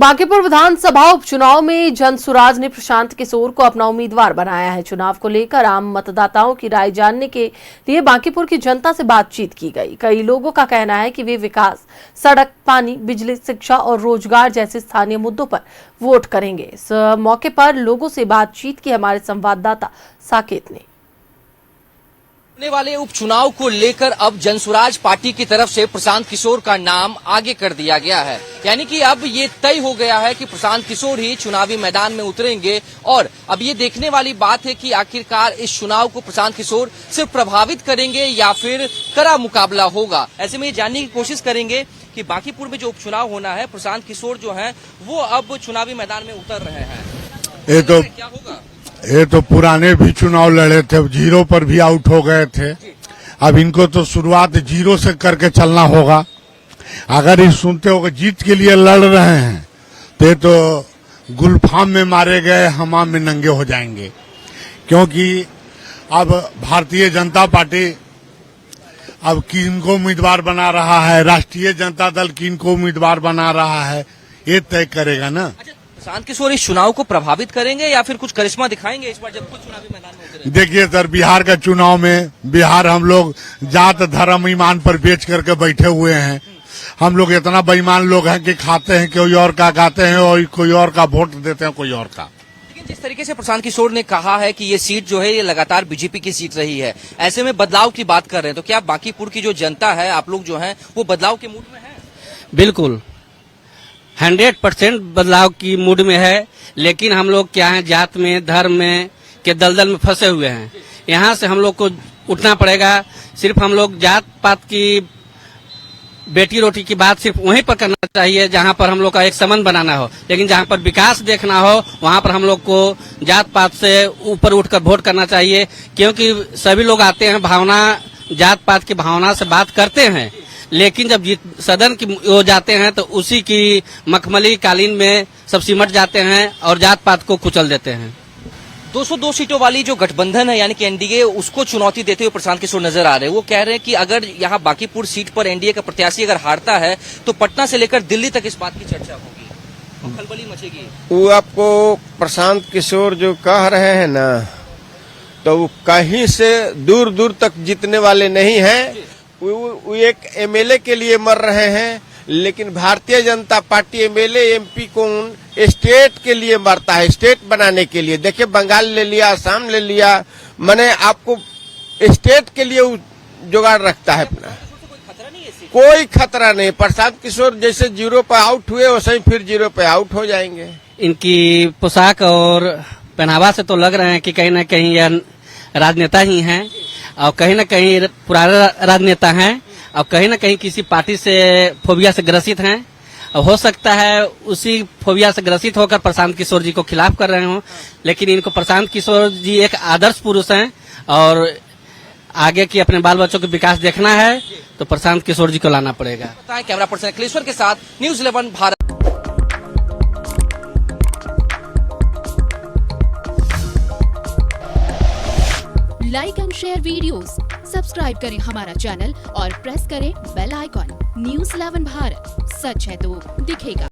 बांकीपुर विधानसभा उपचुनाव में जनसुराज ने प्रशांत किशोर को अपना उम्मीदवार बनाया है। चुनाव को लेकर आम मतदाताओं की राय जानने के लिए बांकीपुर की जनता से बातचीत की गई। कई लोगों का कहना है कि वे विकास, सड़क, पानी, बिजली, शिक्षा और रोजगार जैसे स्थानीय मुद्दों पर वोट करेंगे। इस मौके पर लोगों से बातचीत की हमारे संवाददाता साकेत ने। होने वाले उपचुनाव को लेकर अब जनसुराज पार्टी की तरफ से प्रशांत किशोर का नाम आगे कर दिया गया है। यानी कि अब ये तय हो गया है कि प्रशांत किशोर ही चुनावी मैदान में उतरेंगे और अब ये देखने वाली बात है कि आखिरकार इस चुनाव को प्रशांत किशोर सिर्फ प्रभावित करेंगे या फिर कड़ा मुकाबला होगा। ऐसे में ये जानने की कोशिश करेंगे कि बांकीपुर में जो उपचुनाव होना है, प्रशांत किशोर जो है वो अब चुनावी मैदान में उतर रहे हैं। क्या होगा? ये तो पुराने भी चुनाव लड़े थे, जीरो पर भी आउट हो गए थे। अब इनको तो शुरुआत जीरो से करके चलना होगा। अगर ये सुनते हो कि जीत के लिए लड़ रहे हैं तो ये तो गुलफाम में मारे गए हमाम में नंगे हो जाएंगे, क्योंकि अब भारतीय जनता पार्टी अब किन को उम्मीदवार बना रहा है, राष्ट्रीय जनता दल किन को उम्मीदवार बना रहा है, ये तय करेगा ना। प्रशांत किशोर इस चुनाव को प्रभावित करेंगे या फिर कुछ करिश्मा दिखाएंगे इस बार जब कुछ चुनावी मैदान में उतरेंगे? देखिए सर, बिहार का चुनाव में बिहार हम लोग जात धर्म ईमान पर बेच करके बैठे हुए हैं। हम लोग इतना बेईमान लोग हैं कि खाते हैं कोई और का, गाते हैं और कोई और का, वोट देते हैं कोई और का। लेकिन जिस तरीके से प्रशांत किशोर ने कहा है कि ये सीट जो है ये लगातार बीजेपी की सीट रही है, ऐसे में बदलाव की बात कर रहे हैं, तो क्या बांकीपुर की जो जनता है, आप लोग जो है वो बदलाव के मूड में है? बिल्कुल 100% बदलाव की मूड में है। लेकिन हम लोग क्या है, जात में, धर्म में के दलदल में फंसे हुए हैं। यहाँ से हम लोग को उठना पड़ेगा। सिर्फ हम लोग जात पात की बेटी रोटी की बात सिर्फ वहीं पर करना चाहिए जहाँ पर हम लोग का एक संबंध बनाना हो, लेकिन जहाँ पर विकास देखना हो वहाँ पर हम लोग को जात पात से ऊपर उठकर वोट करना चाहिए। क्योंकि सभी लोग आते हैं भावना, जात पात की भावना से बात करते हैं, लेकिन जब सदन की हो जाते हैं तो उसी की मखमली कालीन में सब सिमट जाते हैं और जात पात को कुचल देते हैं। 202 सीटों वाली जो गठबंधन है यानी कि एनडीए, उसको चुनौती देते हुए प्रशांत किशोर नजर आ रहे हैं। वो कह रहे हैं कि अगर यहाँ बांकीपुर सीट पर एनडीए का प्रत्याशी अगर हारता है तो पटना से लेकर दिल्ली तक इस बात की चर्चा होगी और खलबली मचेगी। वो आपको प्रशांत किशोर जो कह रहे हैं ना, तो वो कहीं से दूर दूर तक जीतने वाले नहीं हैं। वो एक एमएलए के लिए मर रहे हैं, लेकिन Bharatiya Janata party MLA MP को स्टेट के लिए मरता है, स्टेट बनाने के लिए। देखिए, बंगाल ले लिया, असम ले लिया, मैंने आपको स्टेट के लिए जुगाड़ रखता है अपना। कोई खतरा नहीं। प्रशांत किशोर जैसे जीरो पे आउट हुए वैसे ही फिर जीरो पे आउट हो जाएंगे। इनकी पोशाक और पहनावा से तो लग रहे हैं कि कहीं न कहीं यह राजनेता ही हैं और कहीं न कहीं पुराने राजनेता हैं और कहीं न कहीं किसी पार्टी से फोबिया से ग्रसित हैं। और हो सकता है उसी फोबिया से ग्रसित होकर प्रशांत किशोर जी को खिलाफ कर रहे हों, लेकिन इनको प्रशांत किशोर जी एक आदर्श पुरुष हैं और आगे की अपने बाल बच्चों का विकास देखना है तो प्रशांत किशोर जी को लाना पड़ेगा। कैमरा पर्सन अखिलेश्वर के साथ news 11 Bharat. Like and share videos, subscribe करें हमारा चैनल और प्रेस करें बेल आइकॉन। न्यूज़ 11 भारत, सच है तो दिखेगा।